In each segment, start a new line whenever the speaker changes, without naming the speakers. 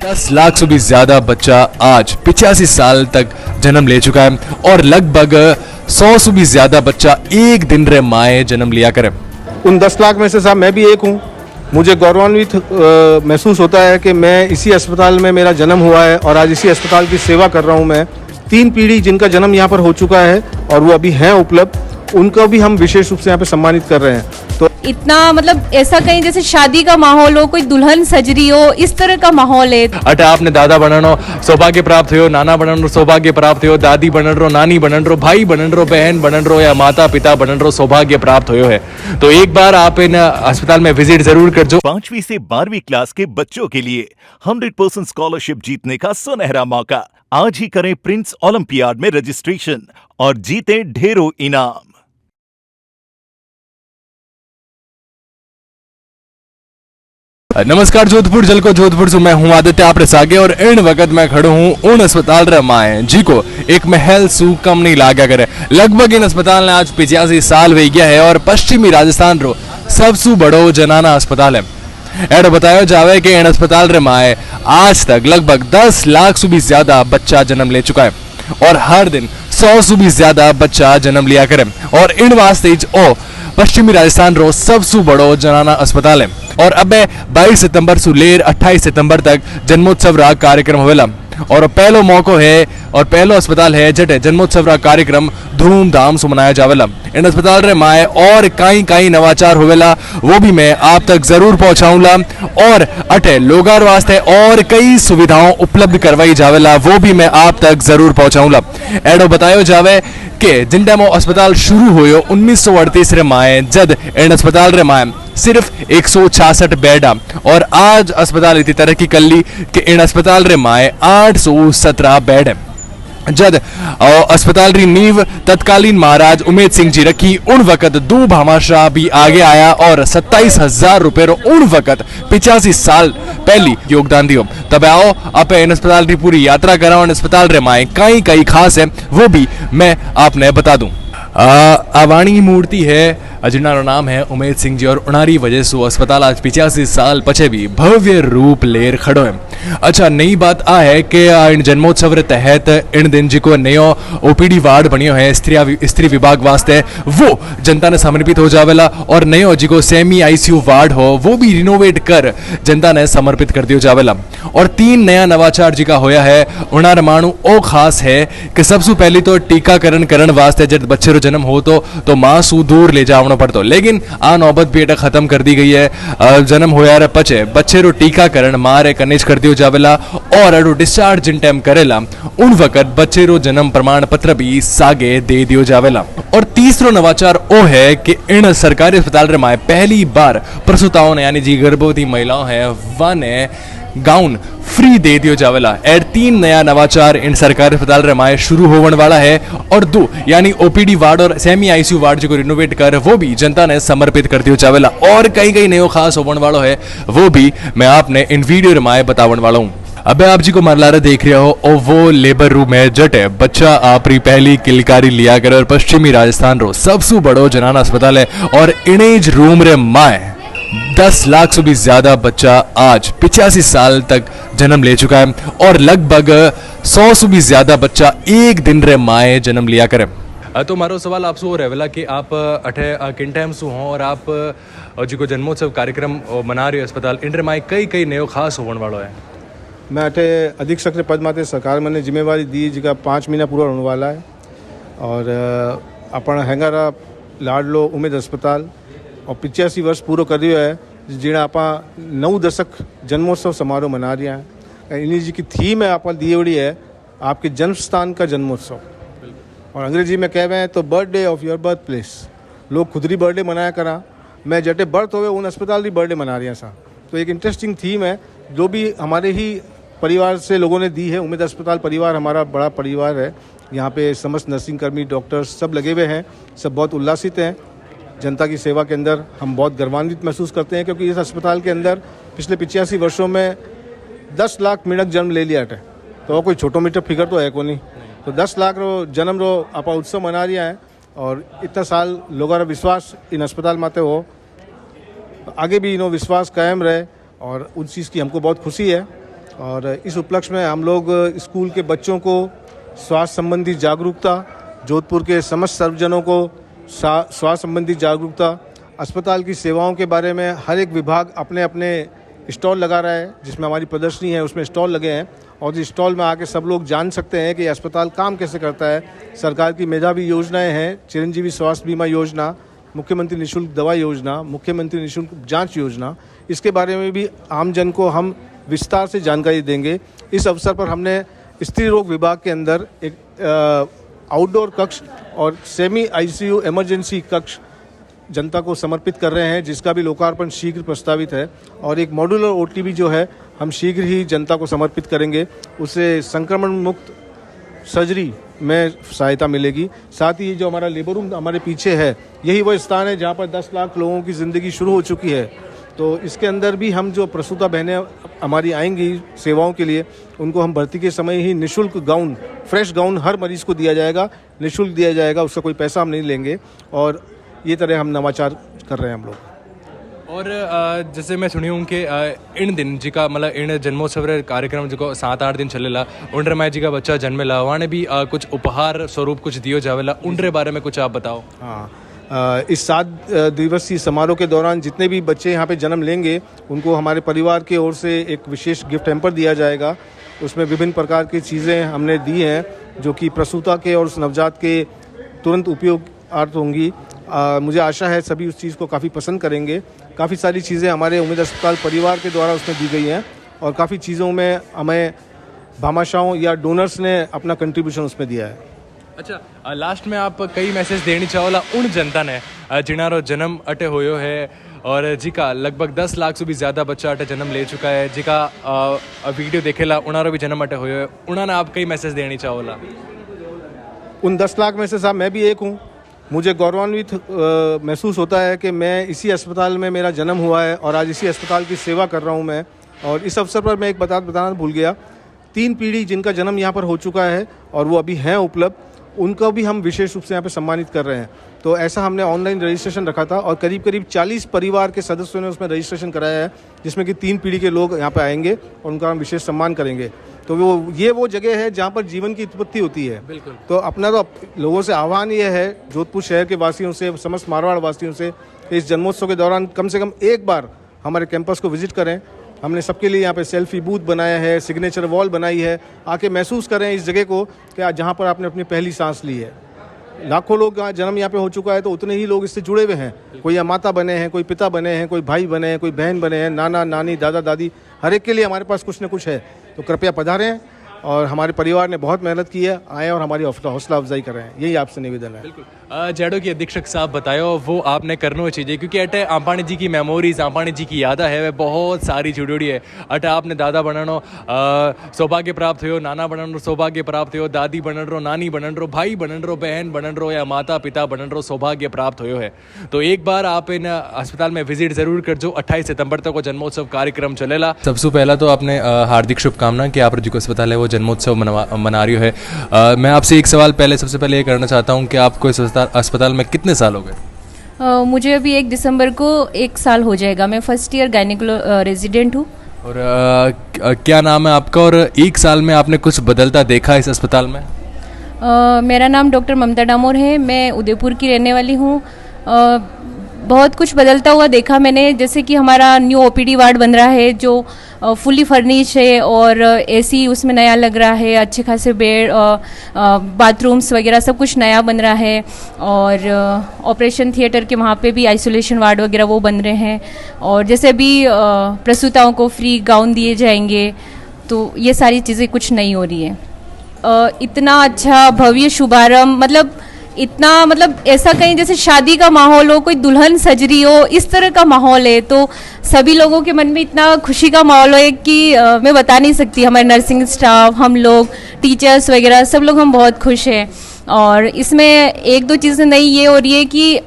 10 लाख से भी ज्यादा बच्चा आज 85 साल तक जन्म ले चुका है और लगभग 100 से भी ज्यादा बच्चा एक दिन रे माए जन्म लिया करे।
उन 10 लाख में से साहब मैं भी एक हूँ। मुझे गौरवान्वित महसूस होता है कि मैं इसी अस्पताल में मेरा जन्म हुआ है और आज इसी अस्पताल की सेवा कर रहा हूँ। मैं 3 पीढ़ी जिनका जन्म यहाँ पर हो चुका है और वो अभी हैं उपलब्ध, उनको भी हम विशेष रूप से यहाँ पे सम्मानित कर रहे हैं। तो
इतना मतलब ऐसा कहीं जैसे शादी का माहौल हो, कोई दुल्हन सज रही हो, इस तरह का माहौल है।
अटे आपने दादा बननो सौभाग्य प्राप्त हो, नाना बननो सौभाग्य प्राप्त हो, दादी बननो, नानी बननो, भाई बननो, बहन बननो या माता पिता बननो सौभाग्य प्राप्त हो है। तो एक बार आप इन अस्पताल में विजिट जरूर कर जो।
5वीं से 12वीं क्लास के बच्चों के लिए 100% स्कॉलरशिप जीतने का सुनहरा मौका। आज ही करें प्रिंस ओलंपियाड में रजिस्ट्रेशन और जीते ढेरों इनाम।
नमस्कार जोधपुर जल को जोधपुर से मैं हूं आदित्य आपरे सागे और इन वक्त मैं खड़ो हूं उन अस्पताल रे माए जी को एक महल सू कम नहीं लागा करे। लगभग इन अस्पताल ने आज 85 साल हो गया है और पश्चिमी राजस्थान रो सबसे बड़ो जनाना अस्पताल है। एड बताया जावे कि इन अस्पताल रे माए आज तक लगभग 10 लाख से भी ज्यादा बच्चा जन्म ले चुका है और हर दिन 100 से भी ज्यादा बच्चा जन्म लिया करे और इन वास्ते ओ पश्चिमी राजस्थान रो सबसे बड़ो जनाना अस्पताल है। और अब 22 सितंबर से लेर 28 सितंबर तक जन्मोत्सव रा कार्यक्रम होवेला और पहलो मौको है और पहलो अस्पताल है जटे जन्मोत्सव रा कार्यक्रम धूमधाम से मनाया जावेला। इन अस्पताल रे माए और कई नवाचार होवेला वो भी मैं आप तक जरूर पहुंचाऊंगा और अटे लोगार वास्ते और कई सुविधाओं उपलब्ध करवाई जावेला वो भी मैं आप तक जरूर पहुंचाऊंगा। एडो बतायो जावे कि जिन टाइम अस्पताल शुरू हुयो 1938 रे माए जद इन अस्पताल रे माए सिर्फ 166 बेड और आज अस्पताल इतनी तरक्की कर ली कि इन अस्पताल रे माए 817 बेड है। जद अस्पताल री नींव तत्कालीन महाराज उमेद सिंह जी रखी उन वक्त 2 भामाशाह भी आगे आया और 27,000 रुपए उन वक्त 85 साल पहली योगदान दियो। तब आओ आप इन अस्पताल की पूरी यात्रा कराओ। इन अस्पताल रे माए कई खास है वो भी मैं आपने बता दूं। आवाणी मूर्ति है जिन्ना नाम है उमेद सिंह जी और उनारी वजह से अस्पताल आज 85 साल पछे भी भव्य रूप लेर खड़ो है। अच्छा नई बात आ है कि इन जन्मोत्सव रे तहत इन दिन जी को नयो ओपीडी वार्ड बनियो है स्त्री विभाग वास्ते वो जनता ने समर्पित हो जावेला और नयो जी को सेमी आईसीयू वार्ड हो वो भी रिनोवेट कर जनता ने समर्पित कर दियो जावेला। और 3 नया नवाचार जी का होया है उनार मानू ओ खास है कि सबसे पहली तो टीकाकरण करण वास्ते जब बच्चे रो जन्म हो तो मां सू दूर ले जावनो पड़तो, लेकिन आ नौबत भी एटा खत्म कर दी गई है। जन्म होया रे पचे बच्चे रो टीकाकरण मां रे कनेज कर दियो जावेला और अडो डिस्चार्ज जिन टाइम करेला उन वक्त बच्चे रो जन्म प्रमाण पत्र भी सागे दे दियो जावेला। और तीसरो नवाचार ओ है कि इन सरकारी अस्पताल रे माए पहली बार प्रसूताओं ने यानी जी गर्भवती महिलाओं है वाने गाउन फ्री दे दियो जावेला। एड 3 नया नवाचार इन सरकारी अस्पताल रे माए शुरू होने वाला है और 2 यानी ओपीडी वार्ड और सेमी आईसीयू वार्ड जो रिनोवेट कर वो भी जनता ने समर्पित कर दियो जावेला और कई नयो खास होने वाला है वो भी मैं आपने इन वीडियो रे माए बतावन वाला हूँ। अब आप जी को मरलारा देख रहे हो और वो लेबर रूम है जट है बच्चा आपरी पहली किलकारी लिया कर और पश्चिमी राजस्थान रो सबसे बड़ो जनाना अस्पताल है और इनेज रूम रे माए 10 लाख से भी ज्यादा बच्चा आज 85 साल तक जन्म ले चुका है और लगभग 100 से भी ज्यादा बच्चा एक दिन रे माए जन्म लिया करे। तो मारो सवाल आपसे हो रहेला कि आप अठे किन टाइम से हो और आप जी को जन्मोत्सव कार्यक्रम मना रहे हो अस्पताल इन रे माए कई नयो खास होने वालों है।
मैं अठे अधीक्षक पद माते सरकार मैंने जिम्मेवारी दी जिका 5 महीना पूरा होने वाला है और अपन हैंगारा लाडलो उमेद अस्पताल और 85 वर्ष पूरा कर दिया है जिन्हें आप 9 दशक जन्मोत्सव समारोह मना रहे हैं। इन्हीं जी की थीम है आप दी हुई है आपके जन्म स्थान का जन्मोत्सव और अंग्रेजी में कह रहे हैं तो birthday of your birth place. लोग खुदरी बर्थडे मनाया करा मैं जटे बर्थ हो उन अस्पताल की बर्थडे मना रही हैं सा। तो एक इंटरेस्टिंग थीम है जो भी हमारे ही परिवार से लोगों ने दी है। उमेद अस्पताल परिवार हमारा बड़ा परिवार है, यहाँ पे समस्त नर्सिंग कर्मी डॉक्टर्स सब लगे हुए हैं, सब बहुत उल्लासित हैं। जनता की सेवा के अंदर हम बहुत गर्वान्वित महसूस करते हैं क्योंकि इस अस्पताल के अंदर पिछले 85 वर्षों में 10 लाख मिनट जन्म ले लिया है तो कोई छोटो मीटर फिगर तो है को नहीं। तो 10 लाख रो जन्म रो आप उत्सव मना रही है और इतना साल लोगों का विश्वास इन अस्पताल माते हो आगे भी इनो विश्वास कायम रहे और उस चीज़ की हमको बहुत खुशी है। और इस उपलक्ष्य में हम लोग स्कूल के बच्चों को स्वास्थ्य संबंधी जागरूकता, जोधपुर के समस्त सर्वजनों को स्वास्थ्य संबंधी जागरूकता, अस्पताल की सेवाओं के बारे में हर एक विभाग अपने अपने स्टॉल लगा रहा है, जिसमें हमारी प्रदर्शनी है उसमें स्टॉल लगे हैं और इस स्टॉल में आके सब लोग जान सकते हैं कि अस्पताल काम कैसे करता है। सरकार की मेधावी योजनाएं हैं, चिरंजीवी स्वास्थ्य बीमा योजना, मुख्यमंत्री निःशुल्क दवा योजना, मुख्यमंत्री निःशुल्क जांच योजना, इसके बारे में भी आमजन को हम विस्तार से जानकारी देंगे। इस अवसर पर हमने स्त्री रोग विभाग के अंदर एक आउटडोर कक्ष और सेमी आईसीयू इमरजेंसी कक्ष जनता को समर्पित कर रहे हैं, जिसका भी लोकार्पण शीघ्र प्रस्तावित है। और एक मॉड्यूलर ओटीबी जो है हम शीघ्र ही जनता को समर्पित करेंगे, उससे संक्रमण मुक्त सर्जरी में सहायता मिलेगी। साथ ही जो हमारा लेबर रूम हमारे पीछे है, यही वो स्थान है जहाँ पर 10 लाख लोगों की ज़िंदगी शुरू हो चुकी है। तो इसके अंदर भी हम जो प्रसूता बहनें हमारी आएंगी सेवाओं के लिए, उनको हम भर्ती के समय ही निःशुल्क गाउन, फ्रेश गाउन हर मरीज को दिया जाएगा, निःशुल्क दिया जाएगा, उसका कोई पैसा हम नहीं लेंगे। और ये तरह हम नवाचार कर रहे हैं हम लोग।
और जैसे मैं सुनी हूँ कि इन दिन जी का मतलब इन जन्मोत्सव कार्यक्रम जो 7-8 दिन चलेला, उनरे माँ जी का बच्चा जन्मेला, वहाँ भी कुछ उपहार स्वरूप कुछ दियो जावेला, उनरे बारे में कुछ आप बताओ।
हाँ, इस 7 दिवसीय समारोह के दौरान जितने भी बच्चे यहाँ पे जन्म लेंगे, उनको हमारे परिवार की ओर से एक विशेष गिफ्ट हैम्पर दिया जाएगा। उसमें विभिन्न प्रकार की चीज़ें हमने दी हैं जो कि प्रसूता के और उस नवजात के तुरंत उपयोगार्थ होंगी। मुझे आशा है सभी उस चीज़ को काफ़ी पसंद करेंगे। काफ़ी सारी चीज़ें हमारे उम्मीद अस्पताल परिवार के द्वारा उसमें दी गई हैं और काफ़ी चीज़ों में हमें भामाशाहों या डोनर्स ने अपना कंट्रीब्यूशन उसमें दिया है।
अच्छा, लास्ट में आप कई मैसेज देनी चाहोला उन जनता ने जिनारो जन्म अटे होयो है और जिका लगभग 10 लाख से भी ज़्यादा बच्चा अटे जन्म ले चुका है, जिका वीडियो देखेला उनारो भी जन्म अटे होयो है, उन्होंने आप कई मैसेज देनी चाहोला।
उन 10 लाख में से साहब मैं भी एक हूँ। मुझे गौरवान्वित महसूस होता है कि मैं इसी अस्पताल में मेरा जन्म हुआ है और आज इसी अस्पताल की सेवा कर रहा हूँ मैं। और इस अवसर पर मैं एक बताना भूल गया, 3 पीढ़ी जिनका जन्म यहाँ पर हो चुका है और वो अभी हैं उपलब्ध, उनको भी हम विशेष रूप से यहाँ पे सम्मानित कर रहे हैं। तो ऐसा हमने ऑनलाइन रजिस्ट्रेशन रखा था और करीब 40 परिवार के सदस्यों ने उसमें रजिस्ट्रेशन कराया है, जिसमें कि 3 पीढ़ी के लोग यहाँ पे आएंगे और उनका हम विशेष सम्मान करेंगे। तो वो जगह है जहाँ पर जीवन की उत्पत्ति होती है।
बिल्कुल।
तो अपना तो लोगों से आह्वान ये है, जोधपुर शहर के वासियों से, समस्त मारवाड़ वासियों से, इस जन्मोत्सव के दौरान कम से कम एक बार हमारे कैंपस को विजिट करें। हमने सबके लिए यहाँ पे सेल्फी बूथ बनाया है, सिग्नेचर वॉल बनाई है, आके महसूस करें इस जगह को कि जहाँ पर आपने अपनी पहली सांस ली है। लाखों लोग जन्म यहाँ पे हो चुका है, तो उतने ही लोग इससे जुड़े हुए हैं। कोई माता बने हैं, कोई पिता बने हैं, कोई भाई बने हैं, कोई बहन बने हैं, नाना नानी दादा दादी, हर एक के लिए हमारे पास कुछ न कुछ है। तो कृपया पधारें और हमारे परिवार ने बहुत मेहनत की है, आए और हमारी हौसला अफजाई कर रहे हैं, यही आपसे निवेदन है।
बिल्कुल। जैडो की अधीक्षक साहब बतायो वो आपने करना चाहिए, क्योंकि अटे आंपाणी जी की मेमोरीज, आंपाणी जी की यादा है, वह बहुत सारी जुड़ी है। अटे आपने दादा बननो सौभाग्य प्राप्त हो, नाना बननो सौभाग्य प्राप्त हो, दादी बन रो, नानी बन रो, भाई बन रो, बहन बन रो या माता पिता बन रो, सौभाग्य प्राप्त हो है। तो एक बार आप इन अस्पताल में विजिट जरूर कर जो। 28 सितंबर तक वो जन्मोत्सव कार्यक्रम चलेला। सबसे पहला तो आपने हार्दिक शुभकामना कि आप जो अस्पताल है वो जन्मोत्सव मना रही है। मैं आपसे एक सवाल सबसे पहले ये करना चाहता हूँ कि आपको इस अस्पताल में कितने साल हो गए?
मुझे अभी 1 दिसंबर को 1 साल हो जाएगा। मैं फर्स्ट ईयर गायनेकोलॉजी रेजिडेंट हूँ।
और क्या नाम है आपका और 1 साल में आपने कुछ बदलता देखा इस अस्पताल में?
मेरा नाम डॉक्टर ममता डामोर है, मैं उदयपुर की रहने वाली हूँ। बहुत कुछ बदलता हुआ देखा मैंने, जैसे कि हमारा न्यू ओपीडी वार्ड बन रहा है जो फुली फर्निश है और एसी उसमें नया लग रहा है, अच्छे खासे बेड, बाथरूम्स वगैरह सब कुछ नया बन रहा है। और ऑपरेशन थिएटर के वहाँ पे भी आइसोलेशन वार्ड वगैरह वो बन रहे हैं। और जैसे अभी प्रसूताओं को फ्री गाउन दिए जाएंगे, तो ये सारी चीज़ें कुछ नई हो रही है। इतना अच्छा भव्य शुभारंभ, मतलब ऐसा कहीं जैसे शादी का माहौल हो, कोई दुल्हन सज रही हो, इस तरह का माहौल है। तो सभी लोगों के मन में इतना खुशी का माहौल है कि मैं बता नहीं सकती। हमारे नर्सिंग स्टाफ, हम लोग, टीचर्स वगैरह सब लोग हम बहुत खुश हैं। और इसमें 1-2 चीज़ें नई ये हो रही है कि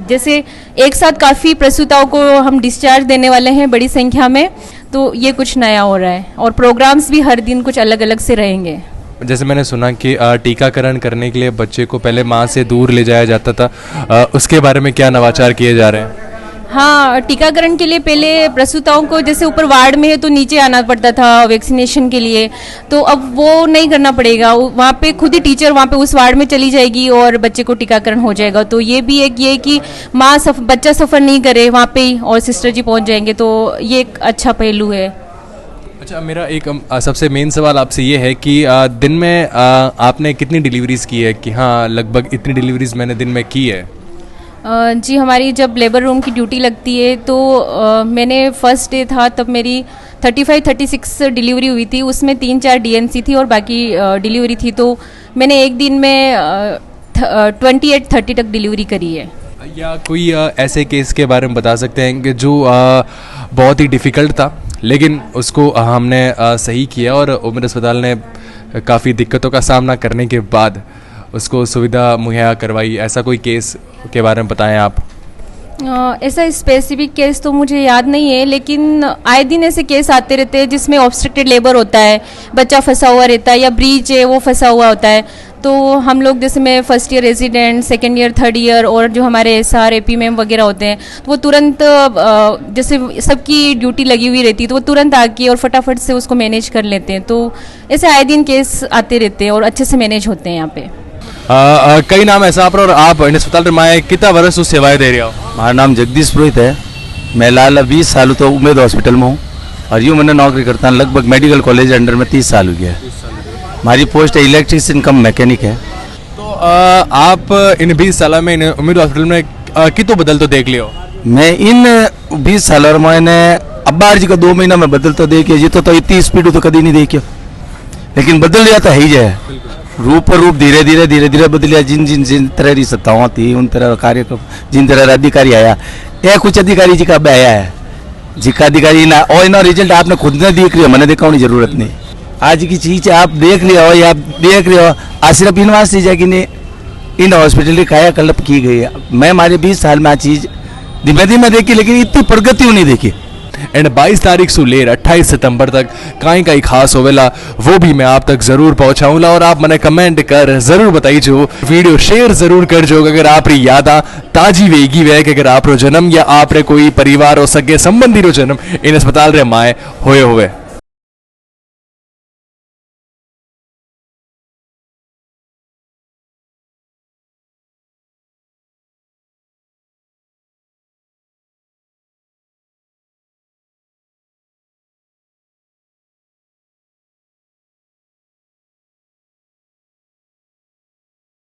जैसे एक साथ काफ़ी प्रसूताओं को हम डिस्चार्ज देने वाले हैं बड़ी संख्या में, तो ये कुछ नया हो रहा है। और प्रोग्राम्स भी हर दिन कुछ अलग अलग से रहेंगे।
जैसे मैंने सुना कि टीकाकरण करने के लिए बच्चे को पहले माँ से दूर ले जाया जाता था, उसके बारे में क्या नवाचार किए जा रहे हैं?
हाँ, टीकाकरण के लिए पहले प्रसूताओं को जैसे ऊपर वार्ड में है तो नीचे आना पड़ता था वैक्सीनेशन के लिए, तो अब वो नहीं करना पड़ेगा। वहाँ पे खुद ही टीचर वहाँ पे उस वार्ड में चली जाएगी और बच्चे को टीकाकरण हो जाएगा। तो ये भी एक ये कि बच्चा सफ़र नहीं करे, वहाँ पे ही और सिस्टर जी पहुँच जाएंगे, तो ये एक अच्छा पहलू है।
अच्छा, मेरा एक सबसे मेन सवाल आपसे ये है कि दिन में आपने कितनी डिलीवरीज की है? कि हाँ, लगभग इतनी डिलीवरीज मैंने दिन में की है।
जी, हमारी जब लेबर रूम की ड्यूटी लगती है तो मैंने फर्स्ट डे था तब मेरी 35-36 डिलीवरी हुई थी, उसमें 3-4 डीएनसी थी और बाकी डिलीवरी थी, तो मैंने एक दिन में 28-30 तक डिलीवरी करी है।
या कोई ऐसे केस के बारे में बता सकते हैं कि जो बहुत ही डिफ़िकल्ट था लेकिन उसको हमने सही किया और उम्र अस्पताल ने काफ़ी दिक्कतों का सामना करने के बाद उसको सुविधा मुहैया करवाई, ऐसा कोई केस के बारे में बताएं आप?
ऐसा स्पेसिफिक केस तो मुझे याद नहीं है, लेकिन आए दिन ऐसे केस आते रहते हैं जिसमें ऑब्स्ट्रक्टेड लेबर होता है, बच्चा फंसा हुआ रहता है या ब्रीच है वो फंसा हुआ होता है, तो हम लोग जैसे मैं first year resident, second year, third year और जो हमारे SR AP मैम वगैरह होते हैं तो वो तुरंत जैसे सबकी ड्यूटी लगी हुई रहती है तो वो तुरंत आके और फटाफट से उसको मैनेज कर लेते हैं। तो ऐसे आए दिन केस आते रहते हैं और अच्छे से मैनेज होते हैं यहाँ पे।
कई नाम ऐसा और आप अस्पताल में कितना वर्ष उस सेवाएं दे रहे हो?
हमारा नाम जगदीश पुरोहित है। मैं लाल 20 साल तो उम्मेद हॉस्पिटल में हूँ और यूँ मैंने नौकरी करता हूँ लगभग मेडिकल कॉलेज अंडर में 30 साल हो गया है। हमारी पोस्ट है इलेक्ट्रीशियन कम मैकेनिक है।
तो आप इन 20 साल में उम्मेद हॉस्पिटल में कितो बदल तो देख लियो?
मैं इन 20 सालों में मैंने अब्बार जी का 2 महीना में बदल तो देखिए, जी तो इतनी स्पीड तो कभी नहीं देखियो, लेकिन बदल लिया तो है ही जाए। रूप पर रूप धीरे धीरे बदलिया। जिन तरह की सत्ताओं थी उन तरह कार्यक्रम, जिन तरह अधिकारी आया, यह कुछ अधिकारी जी का अब आया है, जिका अधिकारी ना और इना रिजल्ट आपने खुद ने देख लिया, मैंने दिखाने की जरूरत नहीं। आज की चीज आप देख लिया हो या आप देख रहे हो, आज सिर्फ इन वास्ते जाके ने इन हॉस्पिटल की कायाकल्प की गई है। मैं हमारे 20 साल में आ चीज धीमे धीमे देखी, लेकिन इतनी प्रगति नहीं देखी।
एंड 22 तारीख से लेकर 28 सितंबर तक कहीं खास होवेला वो भी मैं आप तक जरूर पहुंचाऊंगा और आप मैंने कमेंट कर जरूर बताइए, जो वीडियो शेयर जरूर कर जो अगर आप री यादा ताजी वेगी वे कि अगर आप रो जन्म या आप रे कोई परिवार हो सके संबंधी रो जन्म इन अस्पताल रे माए होए हुए।